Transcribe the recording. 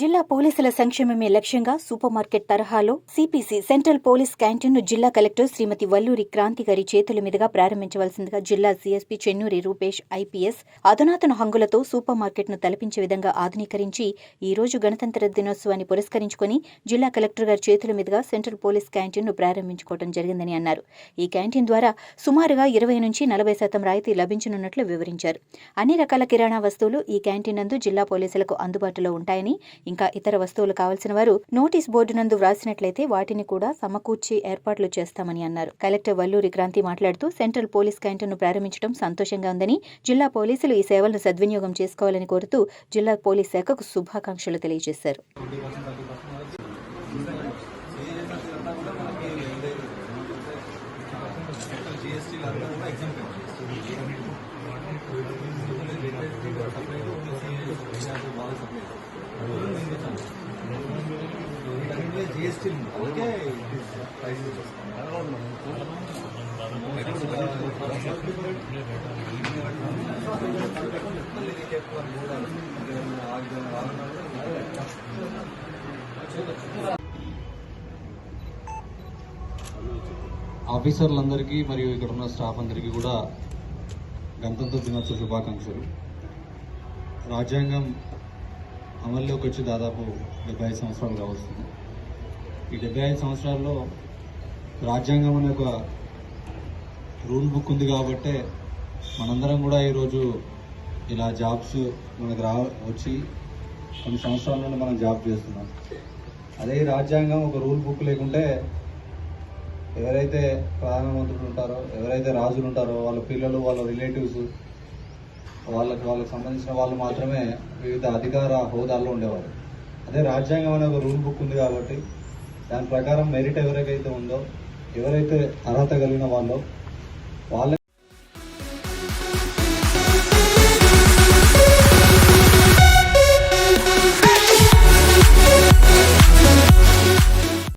జిల్లా పోలీసుల సంక్షేమమే లక్ష్యంగా సూపర్ మార్కెట్ తరహాలో సిపిసి సెంట్రల్ పోలీస్ క్యాంటీన్ను జిల్లా కలెక్టర్ శ్రీమతి వల్లూరి క్రాంతి గారి చేతుల మీదుగా ప్రారంభించవలసిందిగా జిల్లా సీఎస్పీ చెన్నూరి రూపేష్ ఐపీఎస్ అధునాతన హంగులతో సూపర్ మార్కెట్ను తలపించే విధంగా ఆధునీకరించి ఈ రోజు గణతంత్ర దినోత్సవాన్ని పురస్కరించుకుని జిల్లా కలెక్టర్ గారి చేతుల మీదుగా సెంట్రల్ పోలీస్ క్యాంటీన్ను ప్రారంభించుకోవడం జరిగిందని అన్నారు. ఈ క్యాంటీన్ ద్వారా సుమారుగా 20 నుంచి 40% రాయితీ లభించనున్నట్లు వివరించారు. అన్ని రకాల కిరాణా వస్తువులు ఈ క్యాంటీన్ నందు జిల్లా పోలీసులకు అందుబాటులో ఉంటాయని, ఇంకా ఇతర వస్తువులు కావాల్సిన వారు నోటీస్ బోర్డు నందు వ్రాసినట్లయితే వాటిని కూడా సమకూర్చి ఏర్పాట్లు చేస్తామని అన్నారు. కలెక్టర్ వల్లూరి క్రాంతి మాట్లాడుతూ సెంట్రల్ పోలీస్ క్యాంటీన్ను ప్రారంభించడం సంతోషంగా ఉందని, జిల్లా పోలీసులు ఈ సేవలను సద్వినియోగం చేసుకోవాలని కోరుతూ జిల్లా పోలీస్ శాఖకు శుభాకాంక్షలు తెలియజేశారు. ఆఫీసర్లందరికీ మరియు ఇక్కడ ఉన్న స్టాఫ్ అందరికీ కూడా గణతంత్ర దినోత్సవ శుభాకాంక్షలు. రాజ్యాంగం అమల్లోకి వచ్చి దాదాపు 75 సంవత్సరాలు కావస్తుంది. ఈ 75 సంవత్సరాల్లో రాజ్యాంగం అనే ఒక రూల్ బుక్ ఉంది కాబట్టే మనందరం కూడా ఈరోజు ఇలా జాబ్స్ మనకు వచ్చి కొన్ని సంవత్సరాల నుండి మనం జాబ్ చేస్తున్నాం. అదే రాజ్యాంగం ఒక రూల్ బుక్ లేకుంటే ఎవరైతే ప్రధానమంత్రులు ఉంటారో, ఎవరైతే రాజులు ఉంటారో వాళ్ళ పిల్లలు, వాళ్ళ రిలేటివ్స్, వాళ్ళకి సంబంధించిన వాళ్ళు మాత్రమే వివిధ అధికార హోదాల్లో ఉండేవారు. అదే రాజ్యాంగం అనే ఒక రూల్ బుక్ ఉంది కాబట్టి దాని ప్రకారం మెరిట్ ఎవరికైతే ఉందో, ఎవరైతే అర్హత కలిగిన వాళ్ళో వాళ్ళ